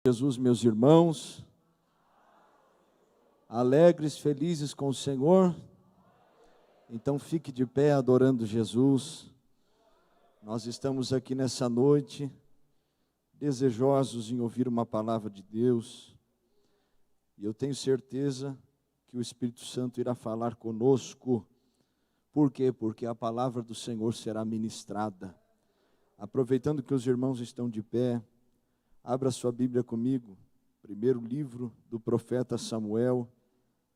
Jesus, meus irmãos, alegres, felizes com o Senhor, então fique de pé adorando Jesus. Nós estamos aqui nessa noite, desejosos em ouvir uma palavra de Deus, e eu tenho certeza que o Espírito Santo irá falar conosco. Por quê? Porque a palavra do Senhor será ministrada. Aproveitando que os irmãos estão de pé, abra sua Bíblia comigo, primeiro livro do profeta Samuel,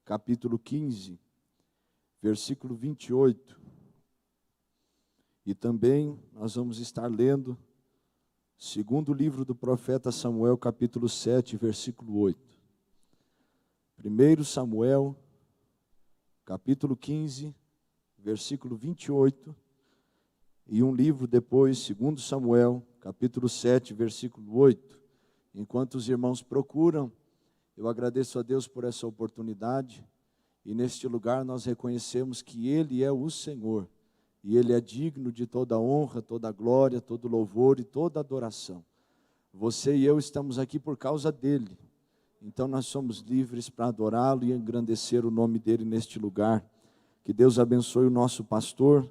capítulo 15, versículo 28. E também nós vamos estar lendo segundo livro do profeta Samuel, capítulo 7, versículo 8. Primeiro Samuel, capítulo 15, versículo 28. E um livro depois, segundo Samuel, capítulo 7, versículo 8. Enquanto os irmãos procuram, eu agradeço a Deus por essa oportunidade. E neste lugar nós reconhecemos que Ele é o Senhor. E Ele é digno de toda honra, toda glória, todo louvor e toda adoração. Você e eu estamos aqui por causa dEle. Então nós somos livres para adorá-lo e engrandecer o nome dEle neste lugar. Que Deus abençoe o nosso pastor.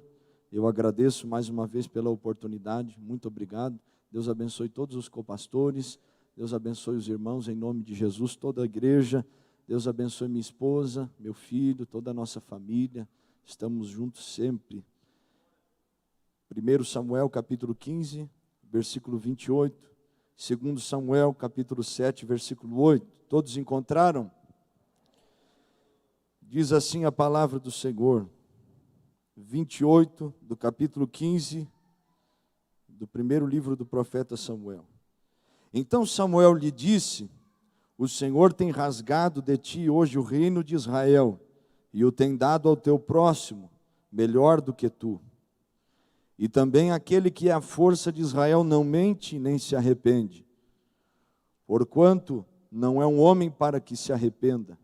Eu agradeço mais uma vez pela oportunidade, muito obrigado. Deus abençoe todos os copastores, Deus abençoe os irmãos em nome de Jesus, toda a igreja. Deus abençoe minha esposa, meu filho, toda a nossa família. Estamos juntos sempre. 1 Samuel capítulo 15, versículo 28. 2 Samuel capítulo 7, versículo 8. Todos encontraram? Diz assim a palavra do Senhor. 28 do capítulo 15 do primeiro livro do profeta Samuel. Então Samuel lhe disse: o Senhor tem rasgado de ti hoje o reino de Israel e o tem dado ao teu próximo, melhor do que tu. E também aquele que é a força de Israel não mente nem se arrepende, porquanto não é um homem para que se arrependa.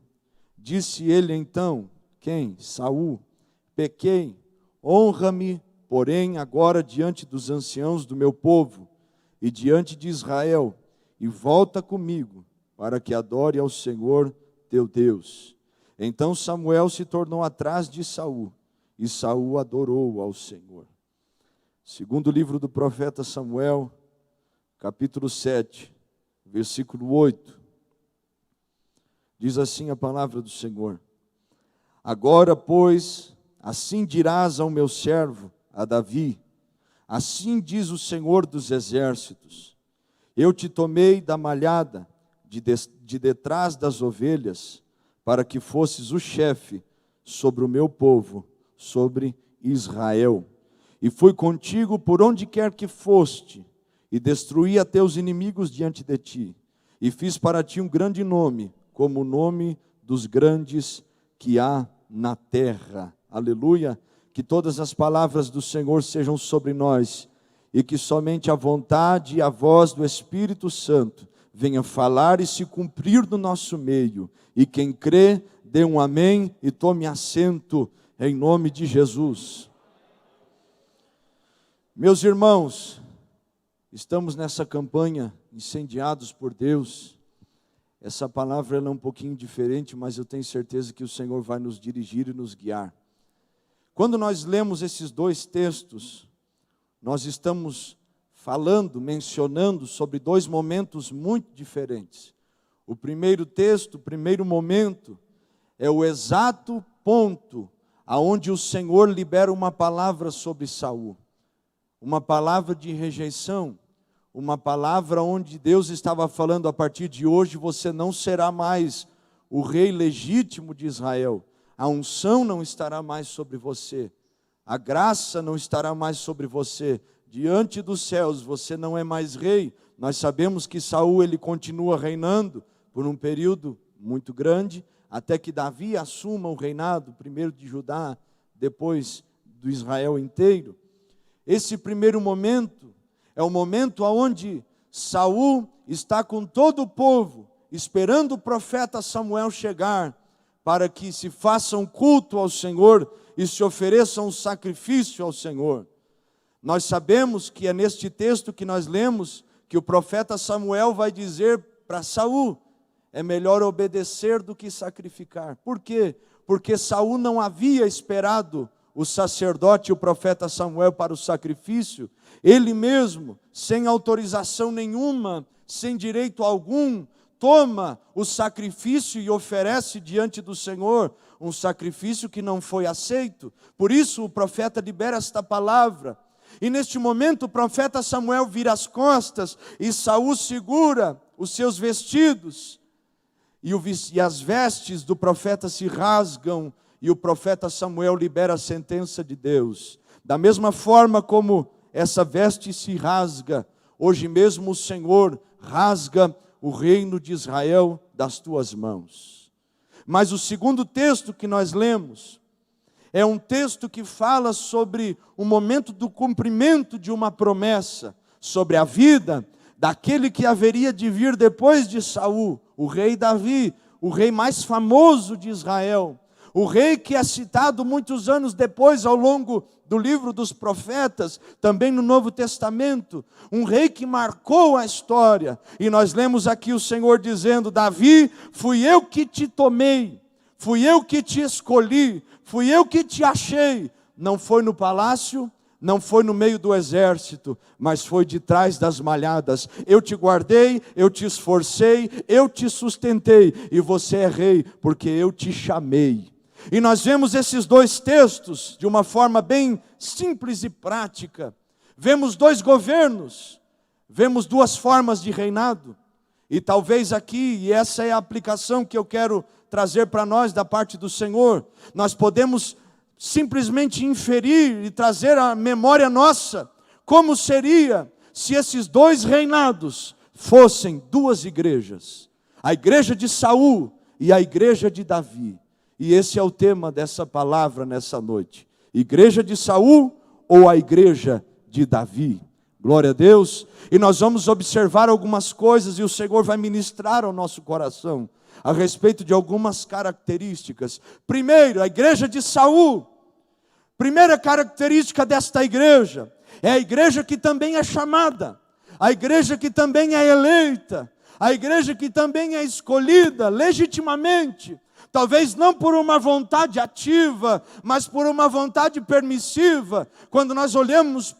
Disse ele então, quem? Saul: pequei, honra-me, porém, agora diante dos anciãos do meu povo e diante de Israel, e volta comigo, para que adore ao Senhor teu Deus. Então Samuel se tornou atrás de Saul, e Saul adorou ao Senhor. Segundo livro do profeta Samuel, capítulo 7, versículo 8. Diz assim a palavra do Senhor: agora, pois, assim dirás ao meu servo, a Davi: assim diz o Senhor dos exércitos: eu te tomei da malhada, de detrás das ovelhas, para que fosses o chefe sobre o meu povo, sobre Israel. E fui contigo por onde quer que foste, e destruí a teus inimigos diante de ti, e fiz para ti um grande nome, como o nome dos grandes que há na terra. Aleluia. Que todas as palavras do Senhor sejam sobre nós, e que somente a vontade e a voz do Espírito Santo venha falar e se cumprir no nosso meio. E quem crê, dê um amém e tome assento em nome de Jesus. Meus irmãos, estamos nessa campanha Incendiados por Deus. Essa palavra ela é um pouquinho diferente, mas eu tenho certeza que o Senhor vai nos dirigir e nos guiar. Quando nós lemos esses dois textos, nós estamos falando, mencionando sobre dois momentos muito diferentes. O primeiro texto, o primeiro momento, é o exato ponto aonde o Senhor libera uma palavra sobre Saul. Uma palavra de rejeição, uma palavra onde Deus estava falando: a partir de hoje você não será mais o rei legítimo de Israel. A unção não estará mais sobre você. A graça não estará mais sobre você. Diante dos céus você não é mais rei. Nós sabemos que Saul ele continua reinando por um período muito grande, até que Davi assuma o reinado, primeiro de Judá, depois do Israel inteiro. Esse primeiro momento é o momento onde Saul está com todo o povo, esperando o profeta Samuel chegar, para que se faça um culto ao Senhor e se ofereça um sacrifício ao Senhor. Nós sabemos que é neste texto que nós lemos que o profeta Samuel vai dizer para Saul: é melhor obedecer do que sacrificar. Por quê? Porque Saul não havia esperado o sacerdote e o profeta Samuel para o sacrifício. Ele mesmo, sem autorização nenhuma, sem direito algum, toma o sacrifício e oferece diante do Senhor um sacrifício que não foi aceito. Por isso o profeta libera esta palavra. E neste momento o profeta Samuel vira as costas e Saul segura os seus vestidos. E as vestes do profeta se rasgam e o profeta Samuel libera a sentença de Deus. Da mesma forma como essa veste se rasga, hoje mesmo o Senhor rasga o reino de Israel das tuas mãos. Mas o segundo texto que nós lemos é um texto que fala sobre o momento do cumprimento de uma promessa, sobre a vida daquele que haveria de vir depois de Saul, o rei Davi, o rei mais famoso de Israel, o rei que é citado muitos anos depois ao longo do livro dos profetas, também no Novo Testamento, um rei que marcou a história. E nós lemos aqui o Senhor dizendo: Davi, fui eu que te tomei, fui eu que te escolhi, fui eu que te achei. Não foi no palácio, não foi no meio do exército, mas foi de trás das malhadas. Eu te guardei, eu te esforcei, eu te sustentei, e você é rei, porque eu te chamei. E nós vemos esses dois textos de uma forma bem simples e prática. Vemos dois governos, vemos duas formas de reinado. E talvez aqui, e essa é a aplicação que eu quero trazer para nós da parte do Senhor, nós podemos simplesmente inferir e trazer à memória nossa como seria se esses dois reinados fossem duas igrejas: a igreja de Saul e a igreja de Davi. E esse é o tema dessa palavra nessa noite: igreja de Saul ou a igreja de Davi. Glória a Deus. E nós vamos observar algumas coisas e o Senhor vai ministrar ao nosso coração a respeito de algumas características. Primeiro, a igreja de Saul. Primeira característica desta igreja é a igreja que também é chamada, a igreja que também é eleita, a igreja que também é escolhida legitimamente. Talvez não por uma vontade ativa, mas por uma vontade permissiva. Quando nós olhamos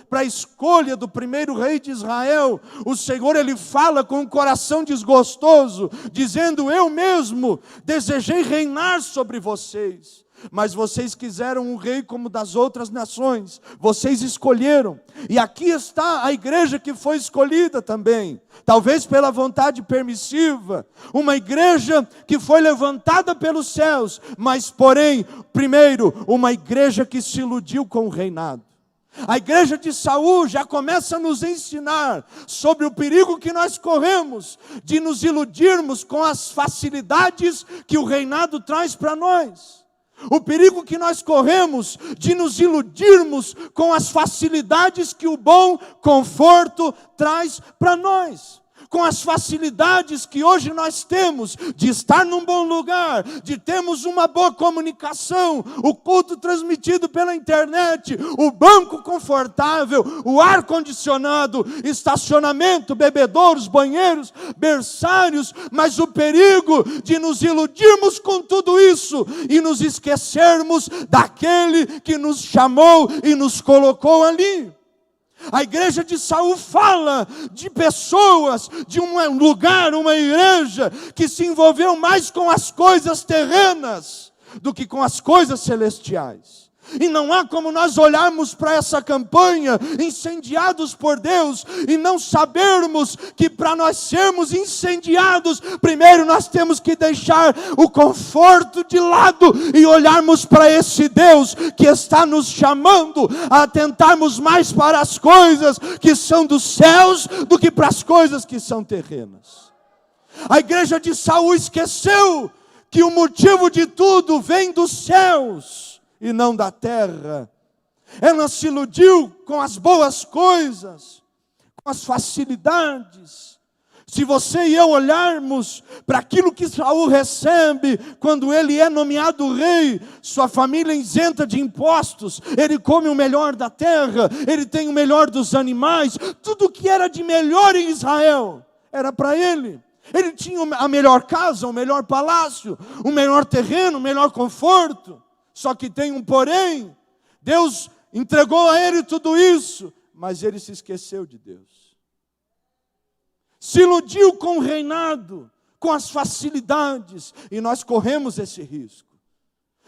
para a escolha do primeiro rei de Israel, o Senhor, Ele fala com um coração desgostoso, dizendo: eu mesmo desejei reinar sobre vocês, mas vocês quiseram um rei como das outras nações, vocês escolheram. E aqui está a igreja que foi escolhida também, talvez pela vontade permissiva, uma igreja que foi levantada pelos céus, mas porém, primeiro, uma igreja que se iludiu com o reinado. A igreja de Saul já começa a nos ensinar sobre o perigo que nós corremos de nos iludirmos com as facilidades que o reinado traz para nós. O perigo que nós corremos de nos iludirmos com as facilidades que o bom conforto traz para nós. Com as facilidades que hoje nós temos de estar num bom lugar, de termos uma boa comunicação, o culto transmitido pela internet, o banco confortável, o ar-condicionado, estacionamento, bebedouros, banheiros, berçários, mas o perigo de nos iludirmos com tudo isso e nos esquecermos daquele que nos chamou e nos colocou ali. A igreja de Saul fala de pessoas, de um lugar, uma igreja que se envolveu mais com as coisas terrenas do que com as coisas celestiais. E não há como nós olharmos para essa campanha, incendiados por Deus, e não sabermos que para nós sermos incendiados, primeiro nós temos que deixar o conforto de lado e olharmos para esse Deus que está nos chamando a atentarmos mais para as coisas que são dos céus do que para as coisas que são terrenas. A igreja de Saul esqueceu que o motivo de tudo vem dos céus e não da terra. Ela se iludiu com as boas coisas, com as facilidades. Se você e eu olharmos para aquilo que Saul recebe quando ele é nomeado rei, sua família isenta de impostos, ele come o melhor da terra, ele tem o melhor dos animais, tudo que era de melhor em Israel era para ele. Ele tinha a melhor casa, o melhor palácio, o melhor terreno, o melhor conforto. Só que tem um porém. Deus entregou a ele tudo isso, mas ele se esqueceu de Deus. Se iludiu com o reinado, com as facilidades, e nós corremos esse risco.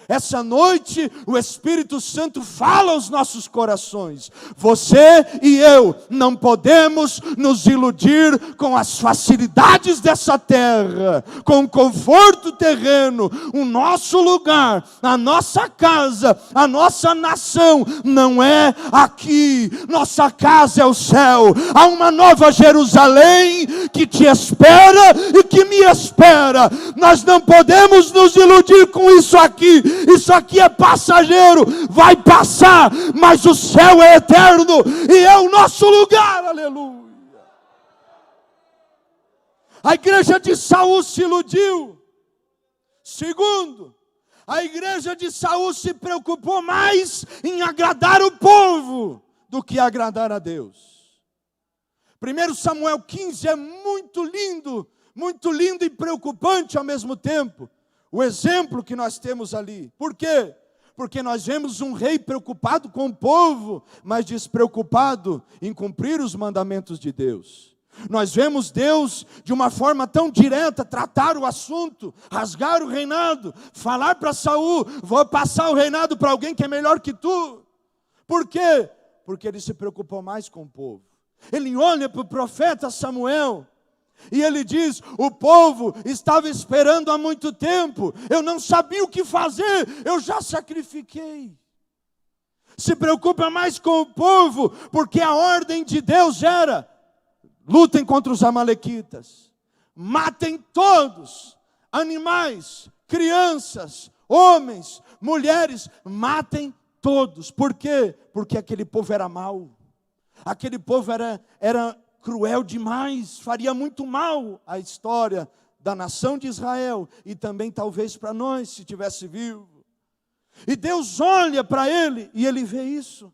Essa noite o Espírito Santo fala aos nossos corações. Você e eu não podemos nos iludir com as facilidades dessa terra, com o conforto terreno. O nosso lugar, a nossa casa, a nossa nação não é aqui. Nossa casa é o céu. Há uma nova Jerusalém que te espera e que me espera. Nós não podemos nos iludir com isso aqui. Isso aqui é passageiro, vai passar, mas o céu é eterno e é o nosso lugar, aleluia. A igreja de Saul se iludiu. Segundo, a igreja de Saul se preocupou mais em agradar o povo do que agradar a Deus. 1 Samuel 15 é muito lindo e preocupante ao mesmo tempo. O exemplo que nós temos ali. Por quê? Porque nós vemos um rei preocupado com o povo, mas despreocupado em cumprir os mandamentos de Deus. Nós vemos Deus de uma forma tão direta tratar o assunto, rasgar o reinado, falar para Saul: vou passar o reinado para alguém que é melhor que tu. Por quê? Porque ele se preocupou mais com o povo. Ele olha para o profeta Samuel e ele diz: o povo estava esperando há muito tempo, eu não sabia o que fazer, eu já sacrifiquei. Se preocupa mais com o povo, porque a ordem de Deus era: lutem contra os amalequitas, matem todos, animais, crianças, homens, mulheres, matem todos. Por quê? Porque aquele povo era mau, aquele povo era cruel demais, faria muito mal à história da nação de Israel e também talvez para nós, se tivesse vivo. E Deus olha para ele e ele vê isso.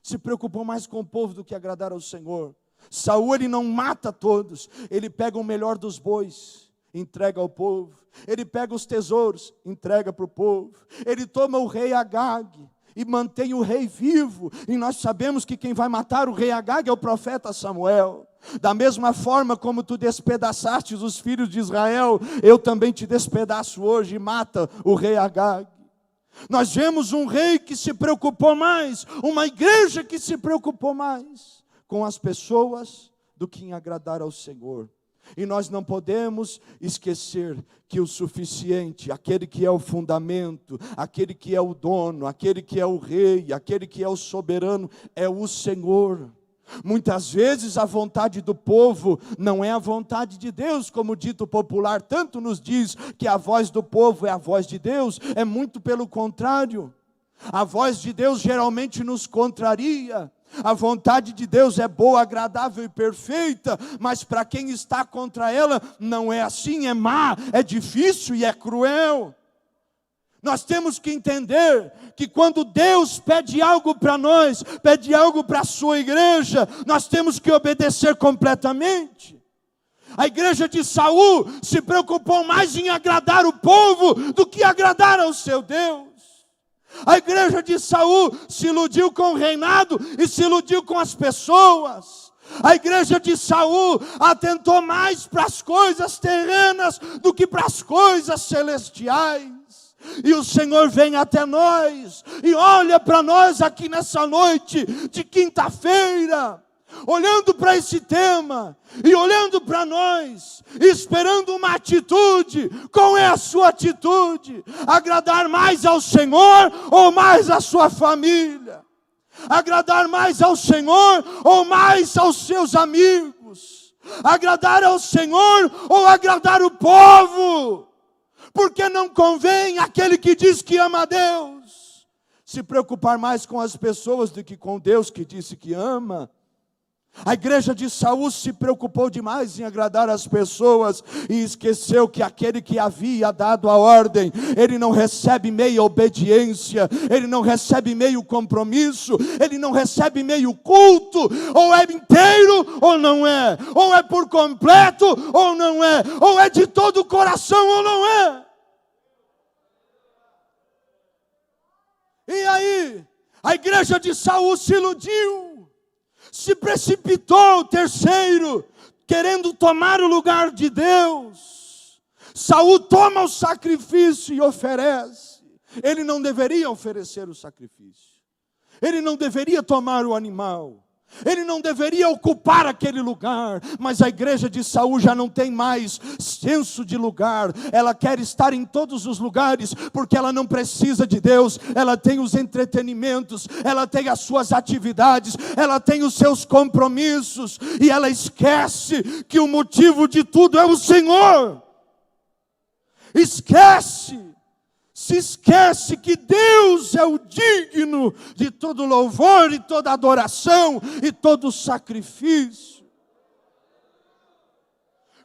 Se preocupou mais com o povo do que agradar ao Senhor. Saul, ele não mata todos, ele pega o melhor dos bois, entrega ao povo. Ele pega os tesouros, entrega para o povo. Ele toma o rei Agag e mantém o rei vivo. E nós sabemos que quem vai matar o rei Agag é o profeta Samuel. Da mesma forma como tu despedaçaste os filhos de Israel, eu também te despedaço hoje e mata o rei Agag. Nós vemos um rei que se preocupou mais, uma igreja que se preocupou mais com as pessoas do que em agradar ao Senhor. E nós não podemos esquecer que o suficiente, aquele que é o fundamento, aquele que é o dono, aquele que é o rei, aquele que é o soberano, é o Senhor. Muitas vezes a vontade do povo não é a vontade de Deus, como o dito popular tanto nos diz que a voz do povo é a voz de Deus. É muito pelo contrário. A voz de Deus geralmente nos contraria. A vontade de Deus é boa, agradável e perfeita, mas para quem está contra ela, não é assim, é má, é difícil e é cruel. Nós temos que entender que quando Deus pede algo para nós, pede algo para a sua igreja, nós temos que obedecer completamente. A igreja de Saul se preocupou mais em agradar o povo do que agradar ao seu Deus. A igreja de Saul se iludiu com o reinado e se iludiu com as pessoas. A igreja de Saul atentou mais para as coisas terrenas do que para as coisas celestiais. E o Senhor vem até nós e olha para nós aqui nessa noite de quinta-feira, olhando para esse tema e olhando para nós, esperando uma atitude. Qual é a sua atitude? Agradar mais ao Senhor ou mais à sua família? Agradar mais ao Senhor ou mais aos seus amigos? Agradar ao Senhor ou agradar o povo? Porque não convém aquele que diz que ama a Deus se preocupar mais com as pessoas do que com Deus que disse que ama. A igreja de Saul se preocupou demais em agradar as pessoas e esqueceu que aquele que havia dado a ordem, ele não recebe meia obediência, ele não recebe meio compromisso, ele não recebe meio culto, ou é inteiro ou não é, ou é por completo ou não é, ou é de todo o coração ou não é. E aí, a igreja de Saul se iludiu, se precipitou, terceiro, querendo tomar o lugar de Deus. Saul toma o sacrifício e oferece. Ele não deveria oferecer o sacrifício. Ele não deveria tomar o animal. Ele não deveria ocupar aquele lugar. Mas a igreja de Saul já não tem mais senso de lugar. Ela quer estar em todos os lugares, porque ela não precisa de Deus. Ela tem os entretenimentos, ela tem as suas atividades, ela tem os seus compromissos, e ela esquece que o motivo de tudo é o Senhor. Se esquece que Deus é o digno de todo louvor e toda adoração e todo sacrifício.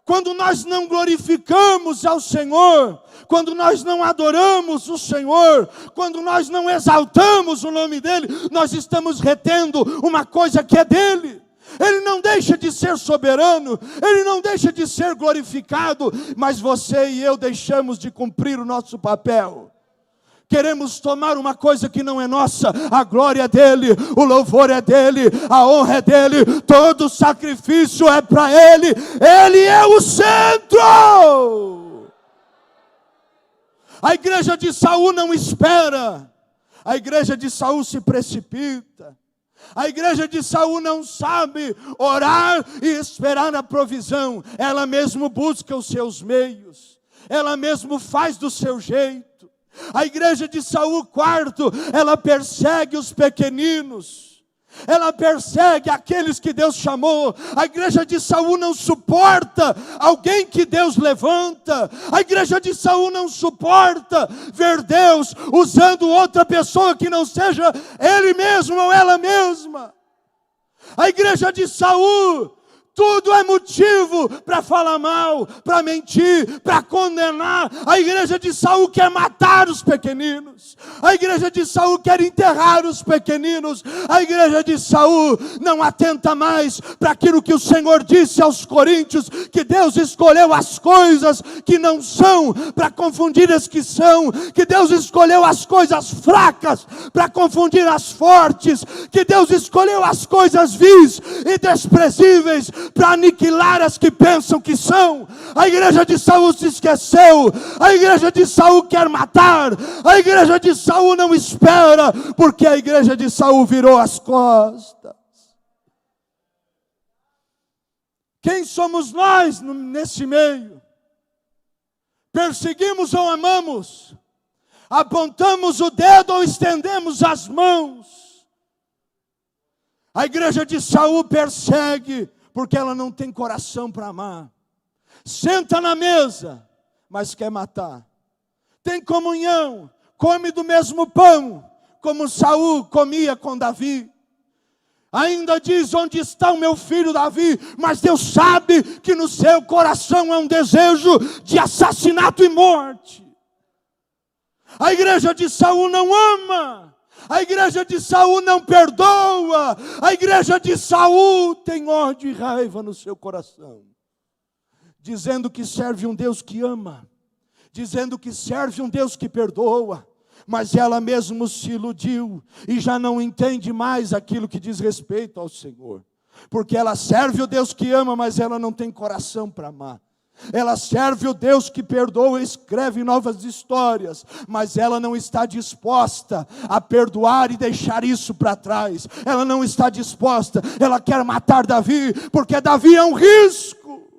Quando nós não glorificamos ao Senhor, quando nós não adoramos o Senhor, quando nós não exaltamos o nome dEle, nós estamos retendo uma coisa que é dEle. Ele não deixa de ser soberano, Ele não deixa de ser glorificado, mas você e eu deixamos de cumprir o nosso papel. Queremos tomar uma coisa que não é nossa. A glória é dEle, o louvor é dEle, a honra é dEle, todo o sacrifício é para Ele. Ele é o centro. A igreja de Saul não espera, a igreja de Saul se precipita. A igreja de Saul não sabe orar e esperar a provisão. Ela mesmo busca os seus meios, ela mesmo faz do seu jeito. A igreja de Saul, quarto, ela persegue os pequeninos, ela persegue aqueles que Deus chamou. A igreja de Saul não suporta alguém que Deus levanta. A igreja de Saul não suporta ver Deus usando outra pessoa que não seja ele mesmo ou ela mesma. A igreja de Saul, tudo é motivo para falar mal, para mentir, para condenar. A igreja de Saul quer matar os pequeninos. A igreja de Saul quer enterrar os pequeninos. A igreja de Saul não atenta mais para aquilo que o Senhor disse aos coríntios, que Deus escolheu as coisas que não são para confundir as que são, que Deus escolheu as coisas fracas para confundir as fortes, que Deus escolheu as coisas vis e desprezíveis para aniquilar as que pensam que são. A igreja de Saul se esqueceu. A igreja de Saul quer matar. A igreja de Saul não espera, porque a igreja de Saul virou as costas. Quem somos nós nesse meio? Perseguimos ou amamos? Apontamos o dedo ou estendemos as mãos? A igreja de Saul persegue porque ela não tem coração para amar. Senta na mesa, mas quer matar. Tem comunhão, come do mesmo pão, como Saul comia com Davi. Ainda diz: onde está o meu filho Davi? Mas Deus sabe que no seu coração é um desejo de assassinato e morte. A igreja de Saul não ama. A igreja de Saul não perdoa. A igreja de Saul tem ódio e raiva no seu coração, dizendo que serve um Deus que ama, dizendo que serve um Deus que perdoa, mas ela mesmo se iludiu e já não entende mais aquilo que diz respeito ao Senhor, porque ela serve o Deus que ama, mas ela não tem coração para amar. Ela serve o Deus que perdoa e escreve novas histórias, mas ela não está disposta a perdoar e deixar isso para trás. Ela não está disposta, ela quer matar Davi, porque Davi é um risco.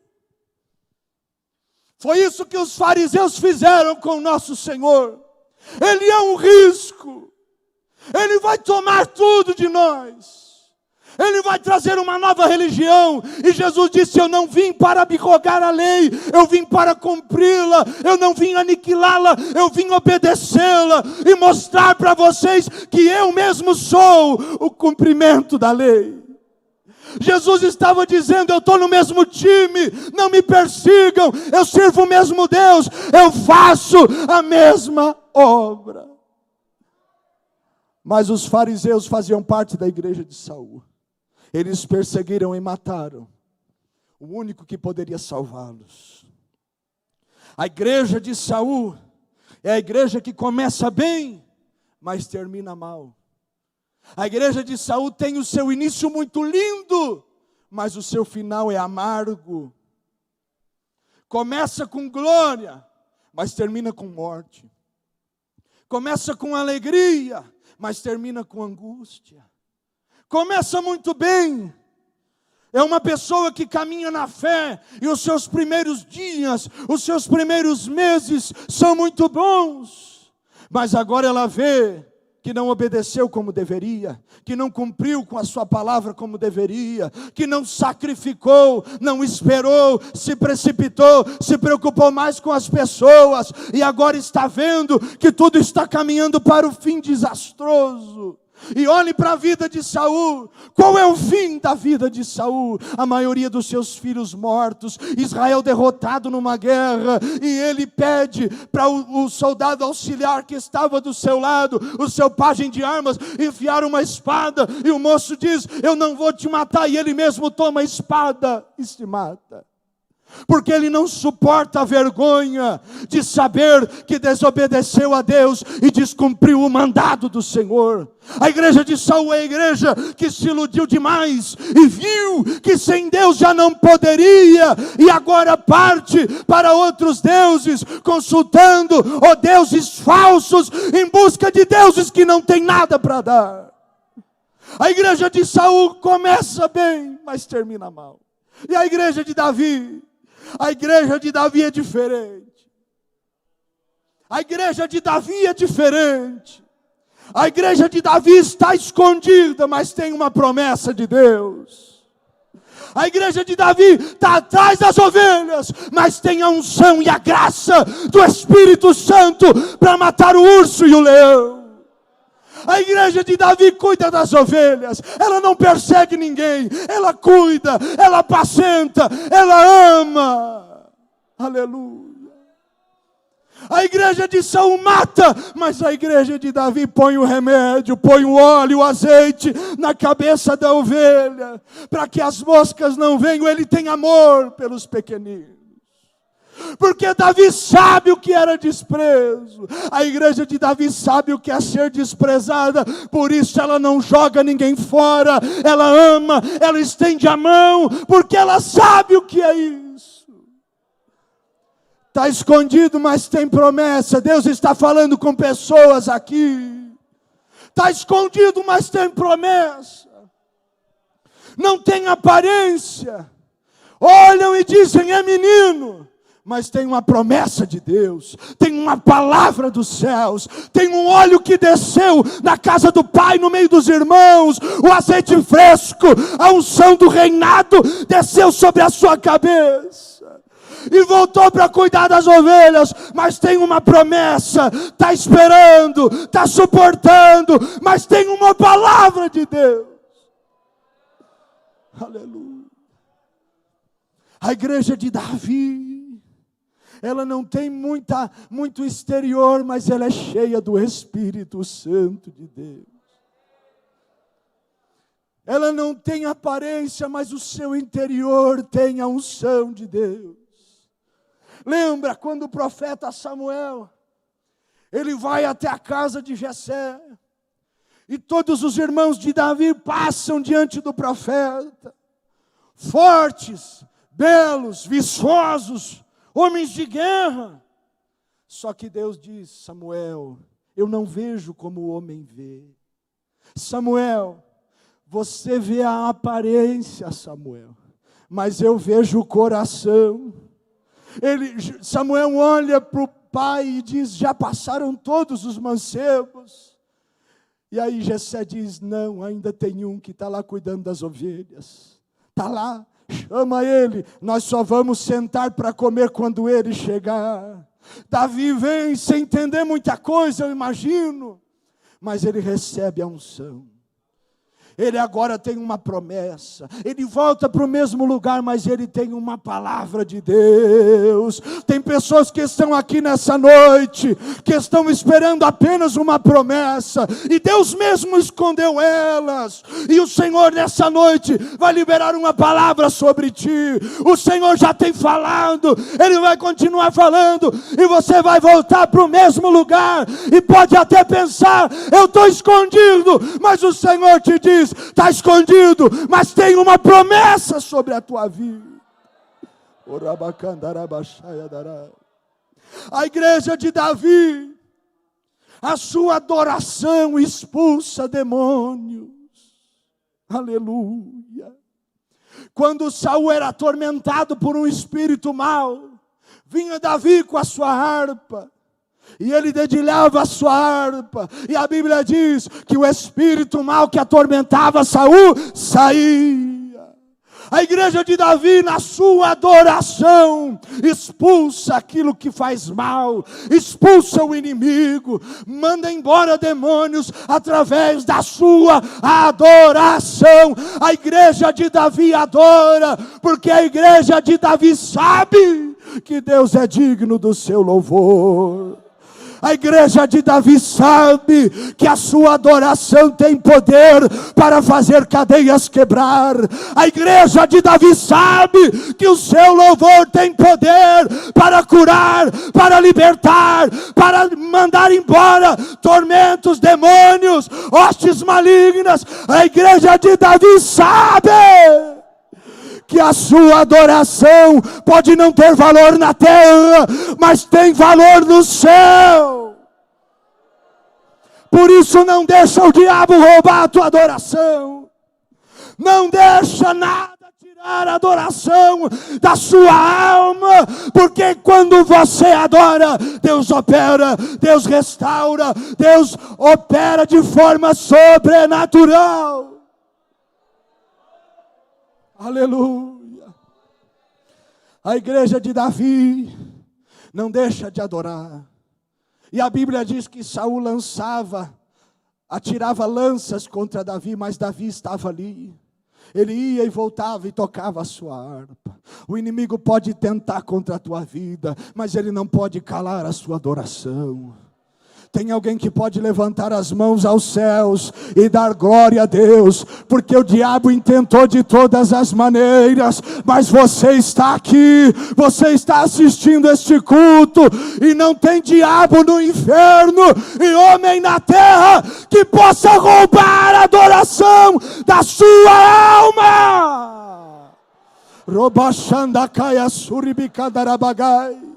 Foi isso que os fariseus fizeram com o nosso Senhor. Ele é um risco, ele vai tomar tudo de nós. Ele vai trazer uma nova religião. E Jesus disse: eu não vim para abrogar a lei, eu vim para cumpri-la. Eu não vim aniquilá-la, eu vim obedecê-la e mostrar para vocês que eu mesmo sou o cumprimento da lei. Jesus estava dizendo: eu estou no mesmo time, não me persigam, eu sirvo o mesmo Deus, eu faço a mesma obra. Mas os fariseus faziam parte da igreja de Saul. Eles perseguiram e mataram o único que poderia salvá-los. A igreja de Saul é a igreja que começa bem, mas termina mal. A igreja de Saul tem o seu início muito lindo, mas o seu final é amargo. Começa com glória, mas termina com morte. Começa com alegria, mas termina com angústia. Começa muito bem. É uma pessoa que caminha na fé, e os seus primeiros dias, os seus primeiros meses são muito bons. Mas agora ela vê que não obedeceu como deveria, que não cumpriu com a sua palavra como deveria, que não sacrificou, não esperou, se precipitou, se preocupou mais com as pessoas, e agora está vendo que tudo está caminhando para o fim desastroso. E olhe para a vida de Saul. Qual é o fim da vida de Saul? A maioria dos seus filhos mortos, Israel derrotado numa guerra, e ele pede para o soldado auxiliar que estava do seu lado, o seu pajem de armas, enfiar uma espada, e o moço diz: eu não vou te matar, e ele mesmo toma a espada e se mata. Porque ele não suporta a vergonha de saber que desobedeceu a Deus e descumpriu o mandado do Senhor. A igreja de Saul é a igreja que se iludiu demais e viu que sem Deus já não poderia, e agora parte para outros deuses, consultando deuses falsos, em busca de deuses que não têm nada para dar. A igreja de Saul começa bem, mas termina mal. E a igreja de Davi? A igreja de Davi é diferente. A igreja de Davi é diferente. A igreja de Davi está escondida, mas tem uma promessa de Deus. A igreja de Davi está atrás das ovelhas, mas tem a unção e a graça do Espírito Santo para matar o urso e o leão. A igreja de Davi cuida das ovelhas, ela não persegue ninguém, ela cuida, ela apacenta, ela ama. Aleluia. A igreja de Saul mata, mas a igreja de Davi põe o remédio, põe o óleo, o azeite na cabeça da ovelha, para que as moscas não venham. Ele tem amor pelos pequeninos. Porque Davi sabe o que era desprezo. A igreja de Davi sabe o que é ser desprezada. Por isso ela não joga ninguém fora. Ela ama, ela estende a mão, porque ela sabe o que é isso. Está escondido, mas tem promessa. Deus está falando com pessoas aqui. Está escondido, mas tem promessa. Não tem aparência. Olham e dizem: é menino. Mas tem uma promessa de Deus, tem uma palavra dos céus, tem um óleo que desceu na casa do Pai, no meio dos irmãos, o azeite fresco, a unção do reinado desceu sobre a sua cabeça. E voltou para cuidar das ovelhas, mas tem uma promessa, está esperando, está suportando, mas tem uma palavra de Deus. Aleluia. A igreja de Davi, ela não tem muito exterior, mas ela é cheia do Espírito Santo de Deus. Ela não tem aparência, mas o seu interior tem a unção de Deus. Lembra quando o profeta Samuel, ele vai até a casa de Jessé, e todos os irmãos de Davi passam diante do profeta, fortes, belos, viçosos, homens de guerra. Só que Deus diz: Samuel, eu não vejo como o homem vê. Samuel, você vê a aparência, Samuel, mas eu vejo o coração. Samuel olha para o pai e diz: já passaram todos os mancebos? E aí Jessé diz: não, ainda tem um que está lá cuidando das ovelhas. Está lá. Chama ele, nós só vamos sentar para comer quando ele chegar. Davi vem sem entender muita coisa, eu imagino, mas ele recebe a unção. ele agora tem uma promessa. Ele volta para o mesmo lugar, mas ele tem uma palavra de Deus. Tem pessoas que estão aqui nessa noite, que estão esperando apenas uma promessa, e Deus mesmo escondeu elas. E o Senhor nessa noite vai liberar uma palavra sobre ti. O Senhor já tem falado, Ele vai continuar falando, e você vai voltar para o mesmo lugar, e pode até pensar, eu estou escondido, mas o Senhor te diz, está escondido, mas tem uma promessa sobre a tua vida. A igreja de Davi, a sua adoração expulsa demônios. Aleluia. Quando Saul era atormentado por um espírito mau, vinha Davi com a sua harpa, e ele dedilhava a sua harpa, e a Bíblia diz que o espírito mau que atormentava Saul saía. A igreja de Davi, na sua adoração, expulsa aquilo que faz mal, expulsa o inimigo, manda embora demônios através da sua adoração. A igreja de Davi adora, porque a igreja de Davi sabe que Deus é digno do seu louvor. A igreja de Davi sabe que a sua adoração tem poder para fazer cadeias quebrar. A igreja de Davi sabe que o seu louvor tem poder para curar, para libertar, para mandar embora tormentos, demônios, hostes malignas. A igreja de Davi sabe que a sua adoração pode não ter valor na terra, mas tem valor no céu. Por isso não deixa o diabo roubar a tua adoração. Não deixa nada tirar a adoração da sua alma, porque quando você adora, Deus opera, Deus restaura, Deus opera de forma sobrenatural. Aleluia. A igreja de Davi não deixa de adorar. E a Bíblia diz que Saul atirava lanças contra Davi, mas Davi estava ali. Ele ia e voltava e tocava a sua harpa. O inimigo pode tentar contra a tua vida, mas ele não pode calar a sua adoração. Tem alguém que pode levantar as mãos aos céus e dar glória a Deus, porque o diabo intentou de todas as maneiras, mas você está aqui, você está assistindo este culto, e não tem diabo no inferno e homem na terra que possa roubar a adoração da sua alma. Robachandakaya suribikadarabagai.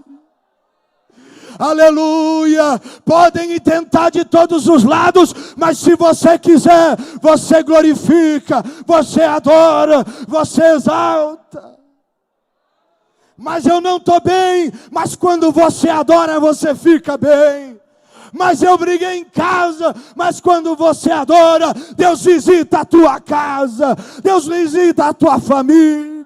Aleluia. Podem tentar de todos os lados, mas se você quiser, você glorifica, você adora, você exalta. Mas eu não estou bem. Mas quando você adora, você fica bem. Mas eu briguei em casa. Mas quando você adora, Deus visita a tua casa, Deus visita a tua família.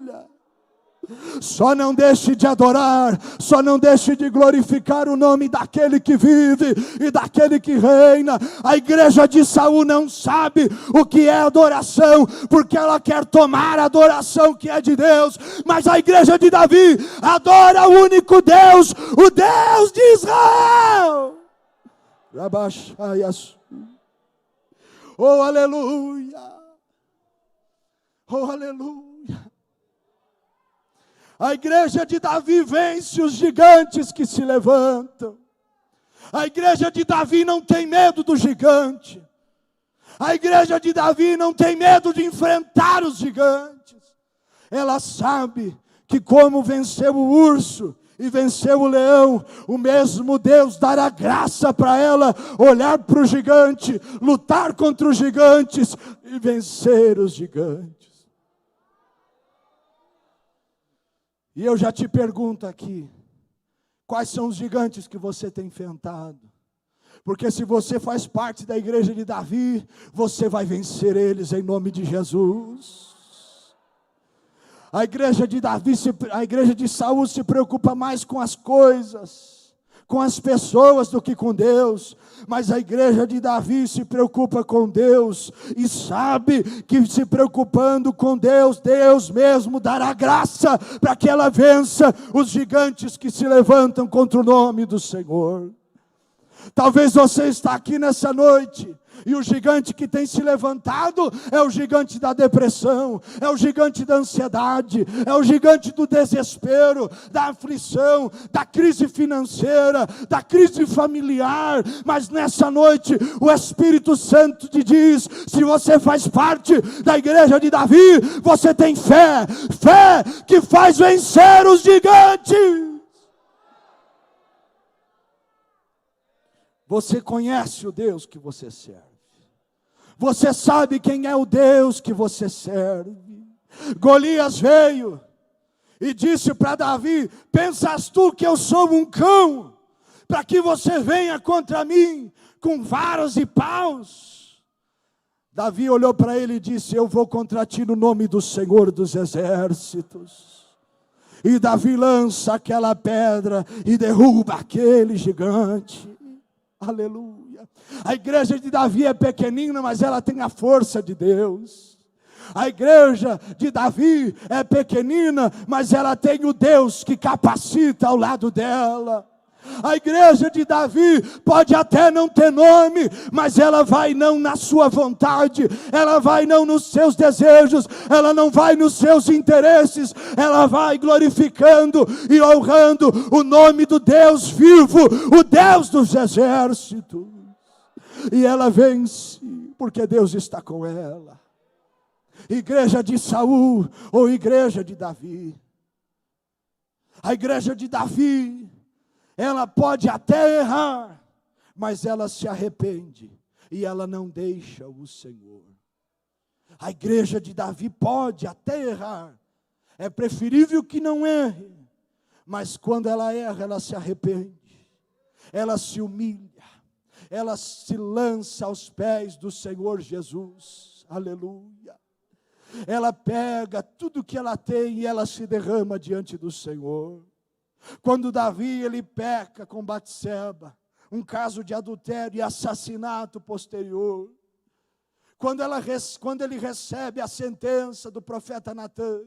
Só não deixe de adorar, só não deixe de glorificar o nome daquele que vive e daquele que reina. A igreja de Saul não sabe o que é adoração, porque ela quer tomar a adoração que é de Deus. Mas a igreja de Davi adora o único Deus, o Deus de Israel. Oh, aleluia! Oh, aleluia! A igreja de Davi vence os gigantes que se levantam. A igreja de Davi não tem medo do gigante. A igreja de Davi não tem medo de enfrentar os gigantes. Ela sabe que como venceu o urso e venceu o leão, o mesmo Deus dará graça para ela olhar para o gigante, lutar contra os gigantes e vencer os gigantes. E eu já te pergunto aqui, quais são os gigantes que você tem enfrentado? Porque se você faz parte da igreja de Davi, você vai vencer eles em nome de Jesus. A igreja de Davi, a igreja de Saul se preocupa mais com as coisas, com as pessoas do que com Deus. Mas a igreja de Davi se preocupa com Deus e sabe que se preocupando com Deus, Deus mesmo dará graça para que ela vença os gigantes que se levantam contra o nome do Senhor. Talvez você está aqui nessa noite e o gigante que tem se levantado é o gigante da depressão, é o gigante da ansiedade, é o gigante do desespero, da aflição, da crise financeira, da crise familiar. Mas nessa noite o Espírito Santo te diz: se você faz parte da igreja de Davi, você tem fé, fé que faz vencer os gigantes. Você conhece o Deus que você serve. Você sabe quem é o Deus que você serve. Golias veio e disse para Davi: pensas tu que eu sou um cão, para que você venha contra mim com varas e paus? Davi olhou para ele e disse: eu vou contra ti no nome do Senhor dos Exércitos. E Davi lança aquela pedra e derruba aquele gigante. Aleluia. A igreja de Davi é pequenina, mas ela tem a força de Deus. A igreja de Davi é pequenina, mas ela tem o Deus que capacita ao lado dela. A igreja de Davi pode até não ter nome, mas ela vai não na sua vontade, ela vai não nos seus desejos, ela não vai nos seus interesses, ela vai glorificando e honrando o nome do Deus vivo, o Deus dos exércitos. E ela vence, porque Deus está com ela. Igreja de Saul ou igreja de Davi? A igreja de Davi, ela pode até errar, mas ela se arrepende e ela não deixa o Senhor. A igreja de Davi pode até errar, é preferível que não erre, mas quando ela erra, ela se arrepende, ela se humilha, ela se lança aos pés do Senhor Jesus. Aleluia. Ela pega tudo que ela tem e ela se derrama diante do Senhor. Quando Davi ele peca com Batseba, um caso de adultério e assassinato posterior, quando ele recebe a sentença do profeta Natã,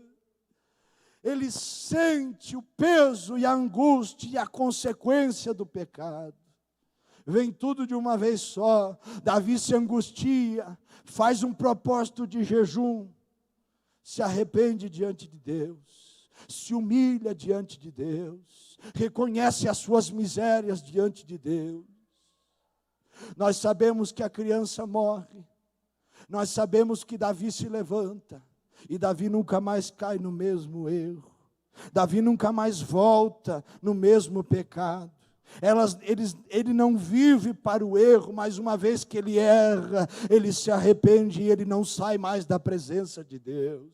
ele sente o peso e a angústia e a consequência do pecado. Vem tudo de uma vez só. Davi se angustia, faz um propósito de jejum, se arrepende diante de Deus, se humilha diante de Deus, reconhece as suas misérias diante de Deus. Nós sabemos que a criança morre, nós sabemos que Davi se levanta, e Davi nunca mais cai no mesmo erro, Davi nunca mais volta no mesmo pecado. Ele não vive para o erro, mas uma vez que ele erra, ele se arrepende e ele não sai mais da presença de Deus.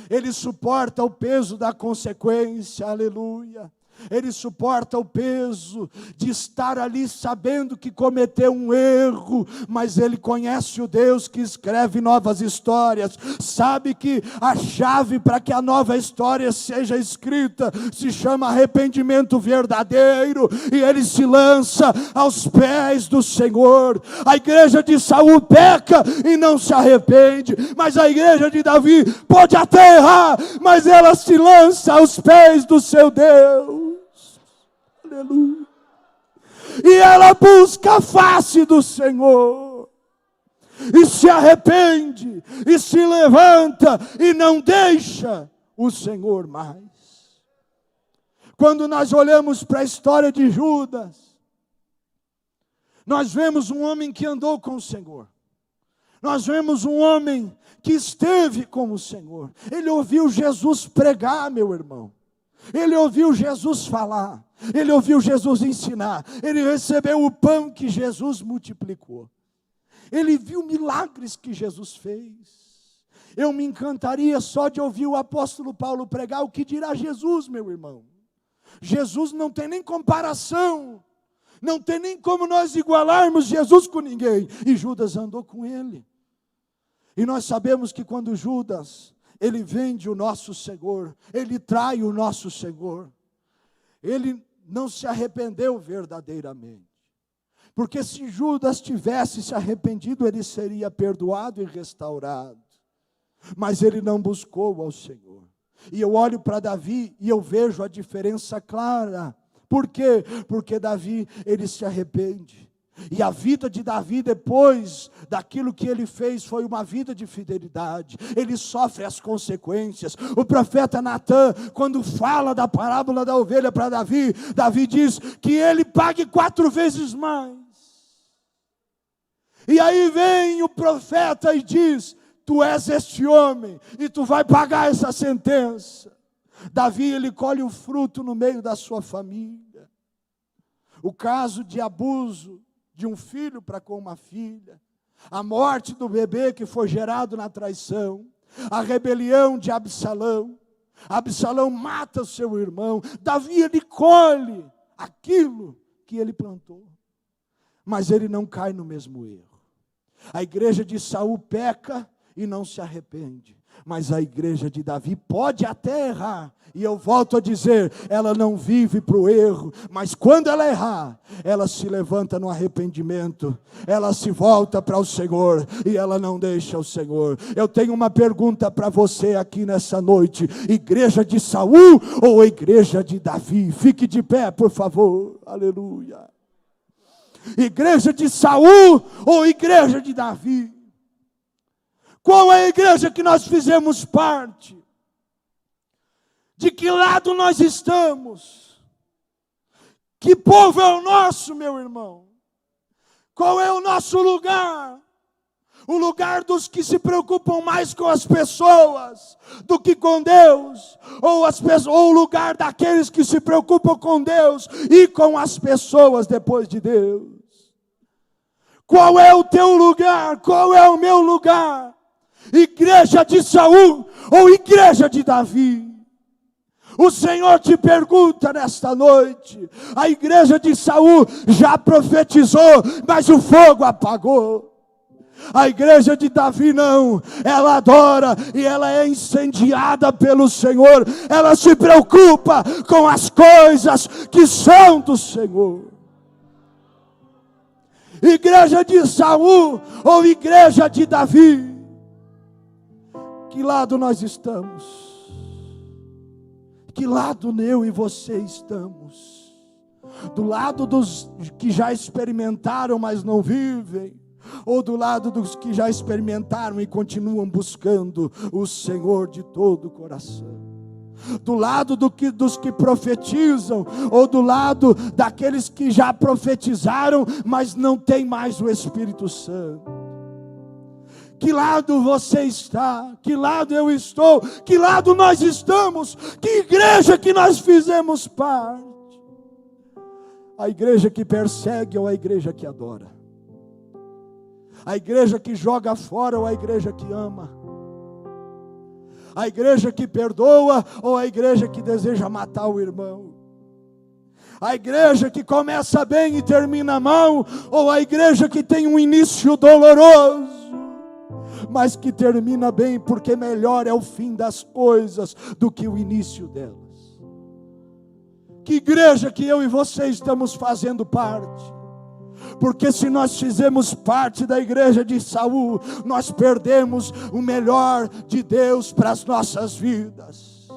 Ele suporta o peso da consequência, aleluia. Ele suporta o peso de estar ali sabendo que cometeu um erro, mas ele conhece o Deus que escreve novas histórias, sabe que a chave para que a nova história seja escrita se chama arrependimento verdadeiro, e ele se lança aos pés do Senhor. A igreja de Saul peca e não se arrepende, mas a igreja de Davi pode até errar, mas ela se lança aos pés do seu Deus. Aleluia. E ela busca a face do Senhor, e se arrepende, e se levanta, e não deixa o Senhor mais. Quando nós olhamos para a história de Judas, nós vemos um homem que andou com o Senhor, nós vemos um homem que esteve com o Senhor, ele ouviu Jesus pregar, meu irmão, ele ouviu Jesus falar, ele ouviu Jesus ensinar, ele recebeu o pão que Jesus multiplicou, ele viu milagres que Jesus fez. Eu me encantaria só de ouvir o apóstolo Paulo pregar, o que dirá Jesus, meu irmão? Jesus não tem nem comparação, não tem nem como nós igualarmos Jesus com ninguém, e Judas andou com ele. E nós sabemos que quando Judas, ele vende o nosso Senhor, ele trai o nosso Senhor, ele não se arrependeu verdadeiramente. Porque se Judas tivesse se arrependido, ele seria perdoado e restaurado. Mas ele não buscou ao Senhor. E eu olho para Davi e eu vejo a diferença clara. Por quê? Porque Davi, ele se arrepende. E a vida de Davi, depois daquilo que ele fez, foi uma vida de fidelidade. Ele sofre as consequências. O profeta Natã, quando fala da parábola da ovelha para Davi, Davi diz que ele pague 4 vezes mais. E aí vem o profeta e diz: tu és este homem e tu vai pagar essa sentença. Davi, ele colhe o fruto no meio da sua família. O caso de abuso de um filho para com uma filha, a morte do bebê que foi gerado na traição, a rebelião de Absalão. Absalão mata o seu irmão. Davi, ele colhe aquilo que ele plantou, mas ele não cai no mesmo erro. A igreja de Saul peca e não se arrepende, mas a igreja de Davi pode até errar, e eu volto a dizer, ela não vive para o erro, mas quando ela errar, ela se levanta no arrependimento, ela se volta para o Senhor, e ela não deixa o Senhor. Eu tenho uma pergunta para você aqui nessa noite: igreja de Saul ou igreja de Davi? Fique de pé, por favor, aleluia. Igreja de Saul ou igreja de Davi? Qual é a igreja que nós fizemos parte? De que lado nós estamos? Que povo é o nosso, meu irmão? Qual é o nosso lugar? O lugar dos que se preocupam mais com as pessoas do que com Deus? Ou o lugar daqueles que se preocupam com Deus e com as pessoas depois de Deus? Qual é o teu lugar? Qual é o meu lugar? Igreja de Saul ou igreja de Davi? O Senhor te pergunta nesta noite. A igreja de Saul já profetizou, mas o fogo apagou. A igreja de Davi não, ela adora e ela é incendiada pelo Senhor. Ela se preocupa com as coisas que são do Senhor. Igreja de Saul ou igreja de Davi? Que lado nós estamos? Que lado eu e você estamos? Do lado dos que já experimentaram, mas não vivem? Ou do lado dos que já experimentaram e continuam buscando o Senhor de todo o coração? Do lado dos que profetizam, ou do lado daqueles que já profetizaram, mas não tem mais o Espírito Santo? Que lado você está? Que lado eu estou? Que lado nós estamos? Que igreja que nós fizemos parte? A igreja que persegue ou a igreja que adora? A igreja que joga fora ou a igreja que ama? A igreja que perdoa ou a igreja que deseja matar o irmão? A igreja que começa bem e termina mal, ou a igreja que tem um início doloroso, mas que termina bem, porque melhor é o fim das coisas do que o início delas? Que igreja que eu e você estamos fazendo parte? Porque se nós fizemos parte da igreja de Saul, nós perdemos o melhor de Deus para as nossas vidas.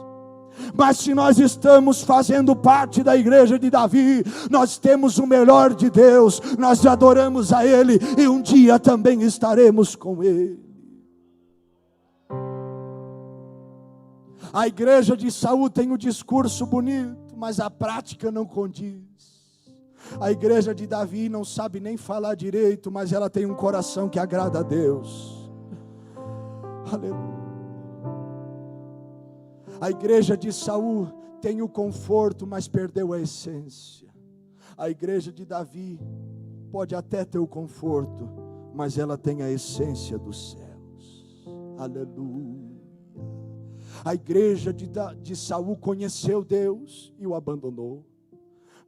Mas se nós estamos fazendo parte da igreja de Davi, nós temos o melhor de Deus, nós adoramos a Ele e um dia também estaremos com Ele. A igreja de Saul tem um discurso bonito, mas a prática não condiz. A igreja de Davi não sabe nem falar direito, mas ela tem um coração que agrada a Deus. Aleluia. A igreja de Saul tem o conforto, mas perdeu a essência. A igreja de Davi pode até ter o conforto, mas ela tem a essência dos céus. Aleluia. A igreja de Saul conheceu Deus e o abandonou.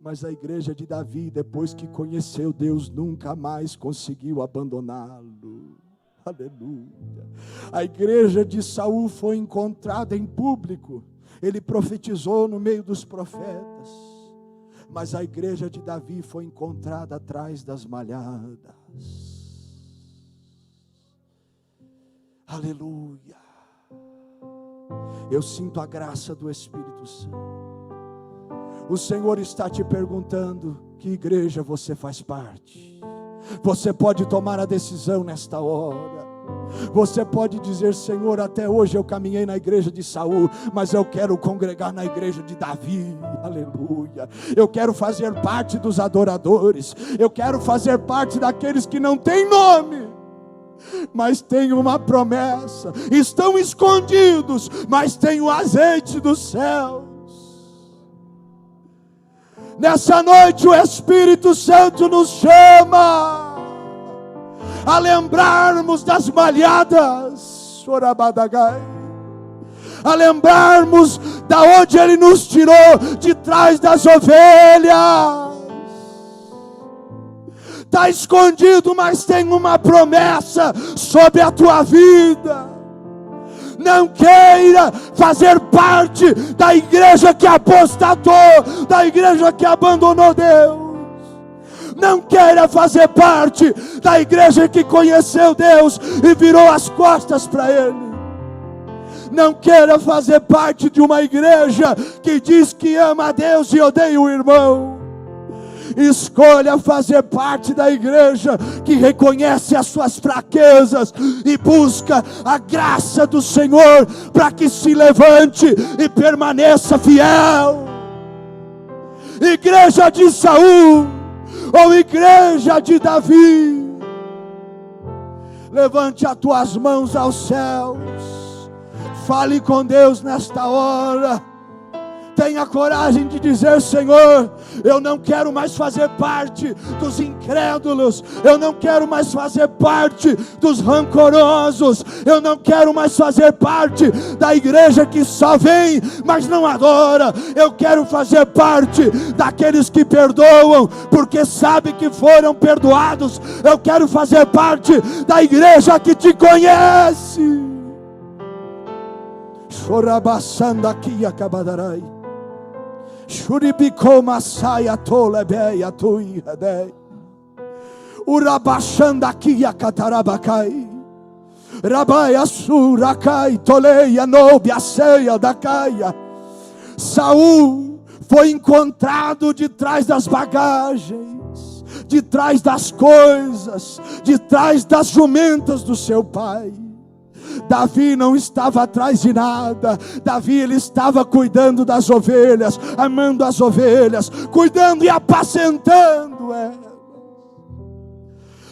Mas a igreja de Davi, depois que conheceu Deus, nunca mais conseguiu abandoná-lo. Aleluia. A igreja de Saul foi encontrada em público. Ele profetizou no meio dos profetas. Mas a igreja de Davi foi encontrada atrás das malhadas. Aleluia. Eu sinto a graça do Espírito Santo. O Senhor está te perguntando: que igreja você faz parte? Você pode tomar a decisão nesta hora. Você pode dizer: Senhor, até hoje eu caminhei na igreja de Saul, mas eu quero congregar na igreja de Davi. Aleluia. Eu quero fazer parte dos adoradores. Eu quero fazer parte daqueles que não têm nome, mas tem uma promessa. Estão escondidos, mas tem o azeite dos céus. Nessa noite o Espírito Santo nos chama a lembrarmos das malhadas, a lembrarmos da onde Ele nos tirou, de trás das ovelhas. Está escondido, mas tem uma promessa sobre a tua vida. Não queira fazer parte da igreja que apostatou, da igreja que abandonou Deus. Não queira fazer parte da igreja que conheceu Deus e virou as costas para Ele. Não queira fazer parte de uma igreja que diz que ama a Deus e odeia o irmão. Escolha fazer parte da igreja que reconhece as suas fraquezas e busca a graça do Senhor para que se levante e permaneça fiel. Igreja de Saul ou igreja de Davi, levante as tuas mãos aos céus, fale com Deus nesta hora. Tenha coragem de dizer: Senhor, eu não quero mais fazer parte dos incrédulos, eu não quero mais fazer parte dos rancorosos, eu não quero mais fazer parte da igreja que só vem, mas não adora. Eu quero fazer parte daqueles que perdoam, porque sabe que foram perdoados. Eu quero fazer parte da igreja que te conhece. Chorabassando aqui a Cabadarai. Shuribiko Masaya Tolebeia Tuiadei Urabashanda Kia Katarabakai Rabaya Surakai Toleia Nobia Ceia da Caia. Saul foi encontrado de trás das bagagens, de trás das coisas, de trás das jumentas do seu pai. Davi não estava atrás de nada. Davi, ele estava cuidando das ovelhas, amando as ovelhas, cuidando e apacentando elas.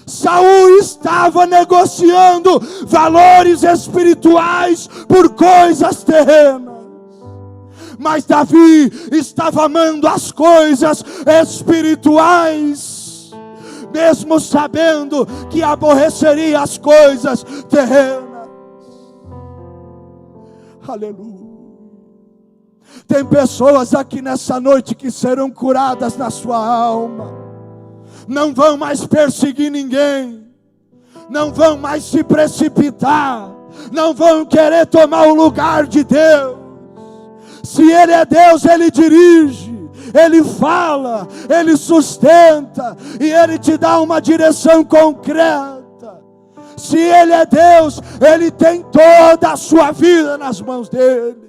Saul estava negociando valores espirituais por coisas terrenas, mas Davi estava amando as coisas espirituais, mesmo sabendo que aborreceria as coisas terrenas. Aleluia. Tem pessoas aqui nessa noite que serão curadas na sua alma. Não vão mais perseguir ninguém, não vão mais se precipitar, não vão querer tomar o lugar de Deus. Se Ele é Deus, Ele dirige, Ele fala, Ele sustenta e Ele te dá uma direção concreta. Se Ele é Deus, Ele tem toda a sua vida nas mãos dEle.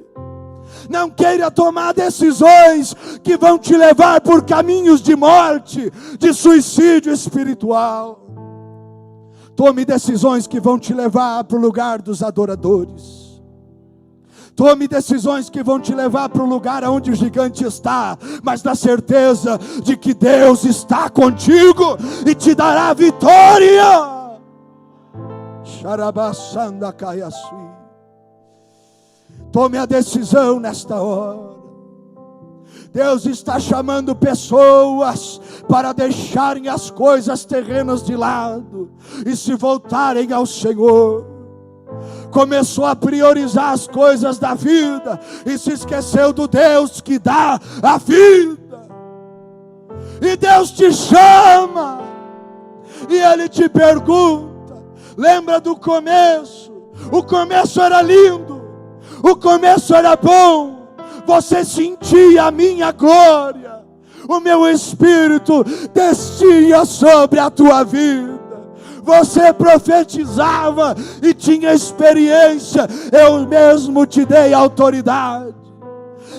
Não queira tomar decisões que vão te levar por caminhos de morte, de suicídio espiritual. Tome decisões que vão te levar para o lugar dos adoradores. Tome decisões que vão te levar para o lugar onde o gigante está, mas na certeza de que Deus está contigo e te dará vitória. Tome a decisão nesta hora. Deus está chamando pessoas para deixarem as coisas terrenas de lado e se voltarem ao Senhor. Começou a priorizar as coisas da vida e se esqueceu do Deus que dá a vida. E Deus te chama e Ele te pergunta. Lembra do começo? O começo era lindo, o começo era bom, você sentia a minha glória. o meu Espírito descia sobre a tua vida. Você profetizava e tinha experiência, eu mesmo te dei autoridade.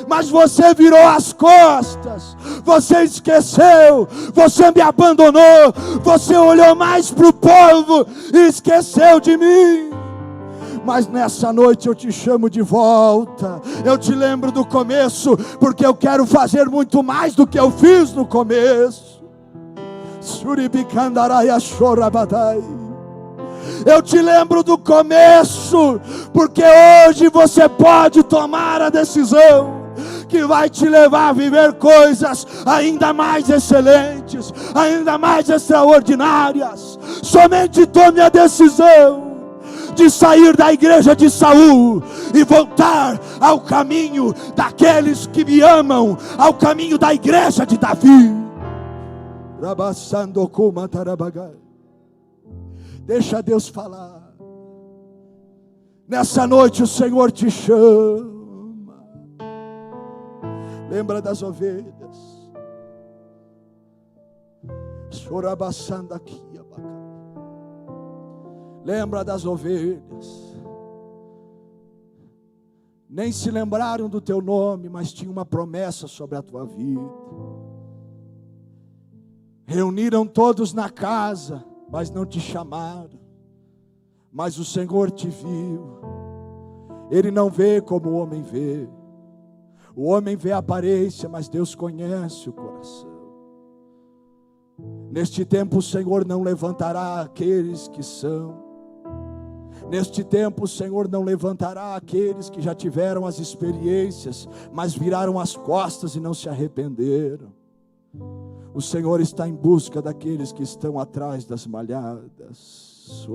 Mas você virou as costas, você esqueceu, você me abandonou, você olhou mais para o povo e esqueceu de mim. Mas nessa noite eu te chamo de volta, eu te lembro do começo, porque eu quero fazer muito mais do que eu fiz no começo. Eu te lembro do começo, porque hoje você pode tomar a decisão que vai te levar a viver coisas ainda mais excelentes, ainda mais extraordinárias. Somente tome a decisão de sair da igreja de Saul e voltar ao caminho daqueles que me amam, ao caminho da igreja de Davi. Deixa Deus falar. Nessa noite o Senhor te chama. Lembra das ovelhas. Lembra das ovelhas. Nem se lembraram do teu nome, mas tinha uma promessa sobre a tua vida. Reuniram todos na casa, mas não te chamaram. Mas o Senhor te viu. Ele não vê como o homem vê. O homem vê a aparência, mas Deus conhece o coração. Neste tempo o Senhor não levantará aqueles que são. Neste tempo o Senhor não levantará aqueles que já tiveram as experiências, mas viraram as costas e não se arrependeram. O Senhor está em busca daqueles que estão atrás das malhadas.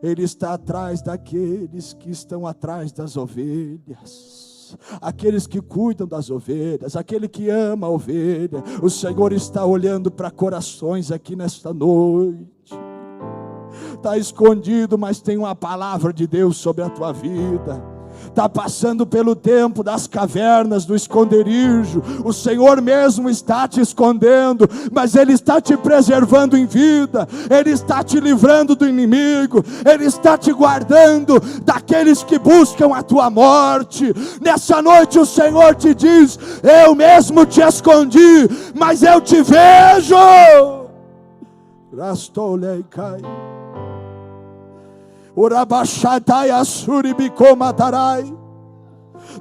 Ele está atrás daqueles que estão atrás das ovelhas, aqueles que cuidam das ovelhas, aquele que ama a ovelha. O Senhor está olhando para corações aqui nesta noite. Está escondido, mas tem uma palavra de Deus sobre a tua vida. Está passando pelo tempo das cavernas, do esconderijo. O Senhor mesmo está te escondendo, mas Ele está te preservando em vida. Ele está te livrando do inimigo. Ele está te guardando daqueles que buscam a tua morte. Nessa noite o Senhor te diz: eu mesmo te escondi, mas eu te vejo. Rastoleikai. Urabashataya suribikomatai.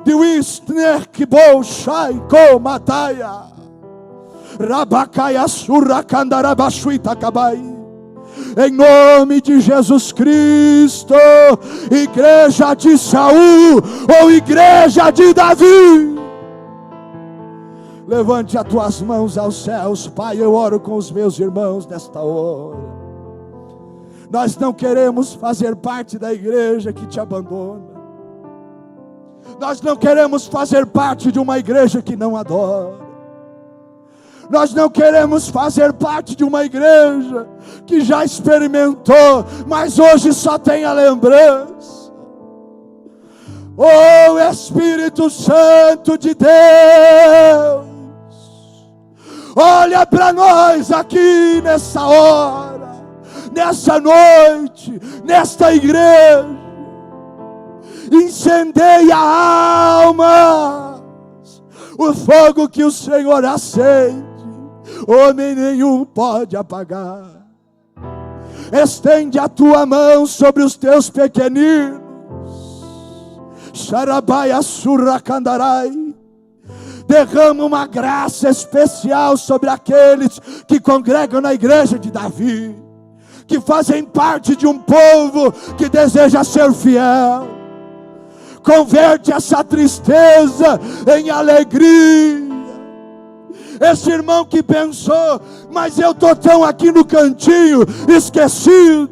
Diwisnerkiboushai komataya. Rabakaya surakandarabashuitakabai. Em nome de Jesus Cristo, igreja de Saul ou igreja de Davi, levante as tuas mãos aos céus. Pai, eu oro com os meus irmãos nesta hora. Nós não queremos fazer parte da igreja que te abandona. Nós não queremos fazer parte de uma igreja que não adora. Nós não queremos fazer parte de uma igreja que já experimentou, mas hoje só tem a lembrança. Oh Espírito Santo de Deus, olha para nós aqui nessa hora, nessa noite, nesta igreja. Incendeia almas, o fogo que o Senhor acende, homem nenhum pode apagar. Estende a tua mão sobre os teus pequeninos. Xarabaia surracandarai. Derrama uma graça especial sobre aqueles que congregam na igreja de Davi, que fazem parte de um povo que deseja ser fiel. Converte essa tristeza em alegria. Esse irmão que pensou, mas eu estou tão aqui no cantinho, esquecido.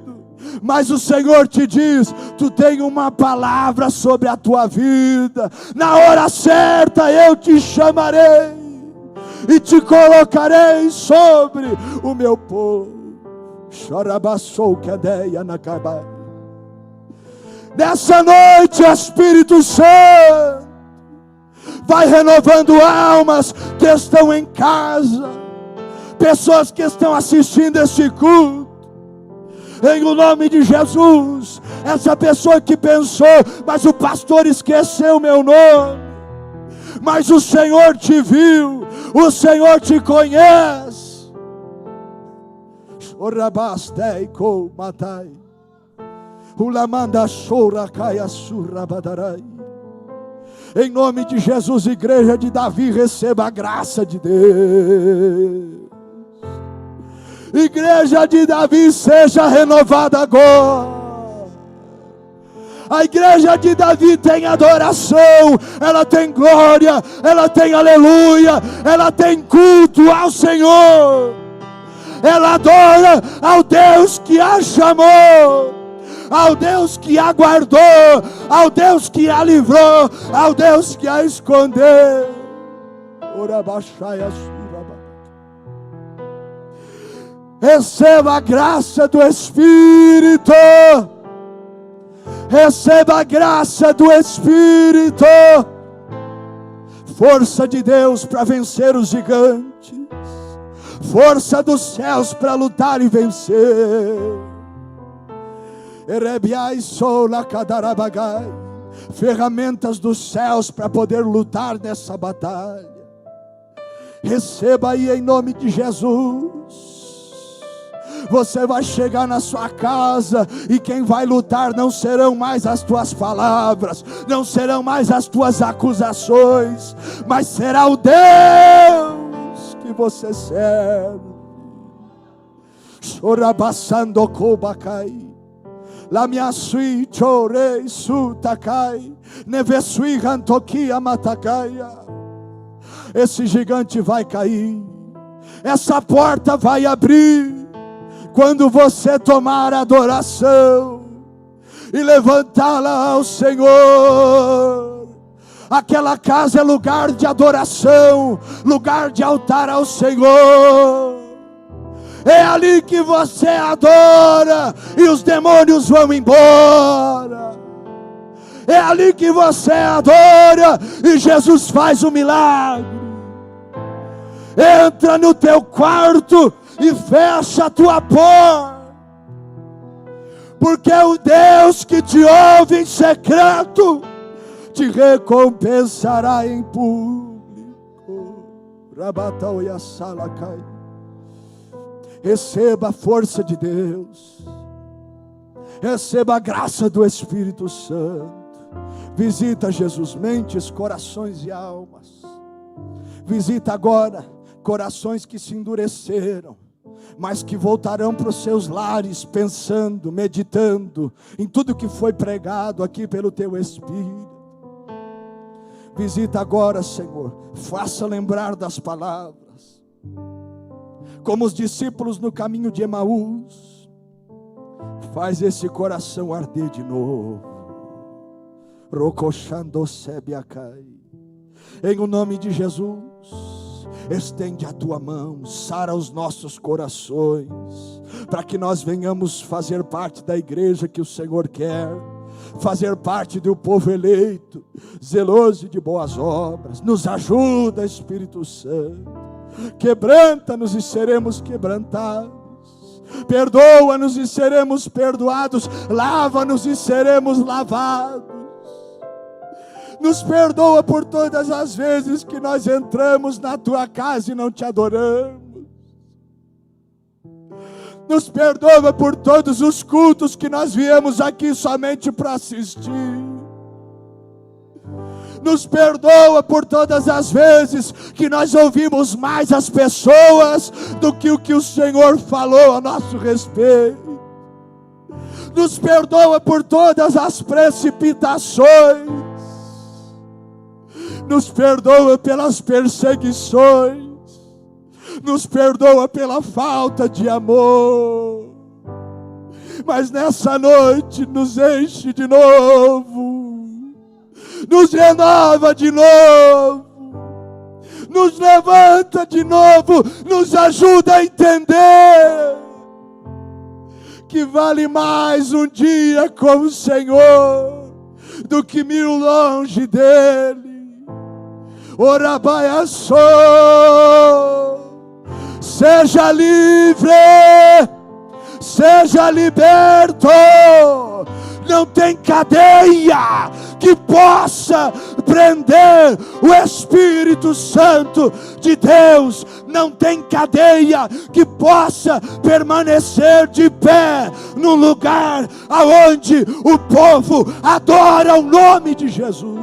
Mas o Senhor te diz, tu tem uma palavra sobre a tua vida. Na hora certa eu te chamarei e te colocarei sobre o meu povo. Chorabassou cadeia na cabeça. Nessa noite, Espírito Santo, vai renovando almas que estão em casa, pessoas que estão assistindo este culto. Em o nome de Jesus, essa pessoa que pensou, mas o pastor esqueceu meu nome, mas o Senhor te viu, o Senhor te conhece. Em nome de Jesus, igreja de Davi, receba a graça de Deus. Igreja de Davi, seja renovada agora. A igreja de Davi tem adoração, ela tem glória, ela tem aleluia, ela tem culto ao Senhor. Ela adora ao Deus que a chamou, ao Deus que a guardou, ao Deus que a livrou, ao Deus que a escondeu. Receba a graça do Espírito. Receba a graça do Espírito. Força de Deus para vencer os gigantes. Força dos céus para lutar e vencer. Ferramentas dos céus para poder lutar nessa batalha. Receba aí em nome de Jesus. Você vai chegar na sua casa e quem vai lutar não serão mais as tuas palavras, não serão mais as tuas acusações, mas será o Deus que você serve. Chorabassando cobacai, la minha sui chorei sutakai, nevesui rantoquia matacaia. Esse gigante vai cair, essa porta vai abrir. Quando você tomar adoração e levantá-la ao Senhor, aquela casa é lugar de adoração, lugar de altar ao Senhor. É ali que você adora e os demônios vão embora. É ali que você adora e Jesus faz o milagre. Entra no teu quarto e fecha a tua porta, porque o Deus que te ouve em secreto te recompensará em público. Receba a força de Deus, receba a graça do Espírito Santo. Visita, Jesus, mentes, corações e almas. Visita agora corações que se endureceram, mas que voltarão para os seus lares pensando, meditando em tudo que foi pregado aqui pelo teu Espírito. Visita agora, Senhor, faça lembrar das palavras, como os discípulos no caminho de Emaús. Faz esse coração arder de novo. Rocochando sebiacai. Em o nome de Jesus, estende a tua mão, sara os nossos corações, para que nós venhamos fazer parte da igreja que o Senhor quer, fazer parte do povo eleito, zeloso de boas obras. Nos ajuda, Espírito Santo. Quebranta-nos e seremos quebrantados. Perdoa-nos e seremos perdoados. Lava-nos e seremos lavados. Nos perdoa por todas as vezes que nós entramos na tua casa e não te adoramos. Nos perdoa por todos os cultos que nós viemos aqui somente para assistir. Nos perdoa por todas as vezes que nós ouvimos mais as pessoas do que o que o Senhor falou a nosso respeito. Nos perdoa por todas as precipitações. Nos perdoa pelas perseguições. Nos perdoa pela falta de amor. Mas nessa noite nos enche de novo. Nos renova de novo. Nos levanta de novo. Nos ajuda a entender que vale mais um dia com o Senhor do que 1000 longe dele. Orabaiaçô. Seja livre, seja liberto. Não tem cadeia que possa prender o Espírito Santo de Deus. Não tem cadeia que possa permanecer de pé no lugar aonde o povo adora o nome de Jesus.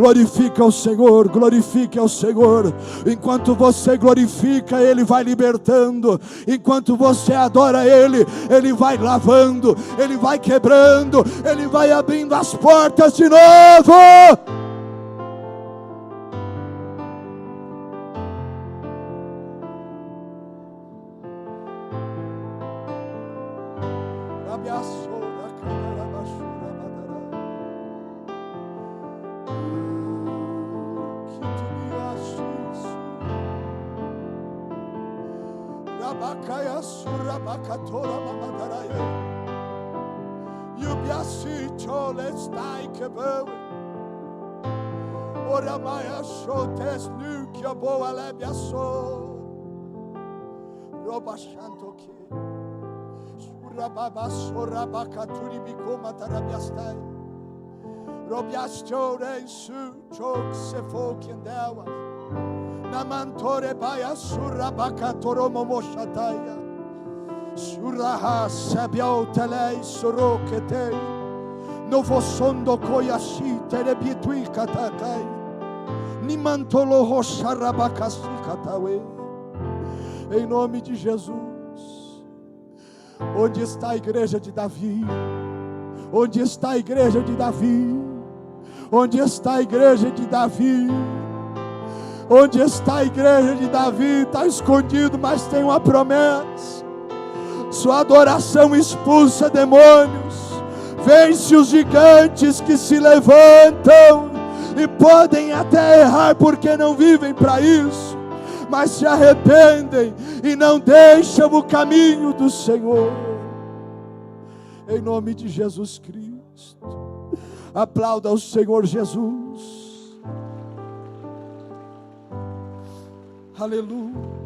Glorifica o Senhor, glorifique ao Senhor. Enquanto você glorifica, Ele vai libertando. Enquanto você adora Ele, Ele vai lavando, Ele vai quebrando, Ele vai abrindo as portas de novo. Namantore baya surabaka toromo moshataya suraha sabiao telei surokete novo sondo koyashi terebietui katakai nimantolo hosharabakasi katawe. Em nome de Jesus. Onde está a igreja de Davi? Onde está a igreja de Davi? Onde está a igreja de Davi? Onde está a igreja de Davi? Está escondido, mas tem uma promessa. Sua adoração expulsa demônios, vence os gigantes que se levantam e podem até errar porque não vivem para isso, mas se arrependem e não deixam o caminho do Senhor. Em nome de Jesus Cristo, aplauda o Senhor Jesus. Aleluia.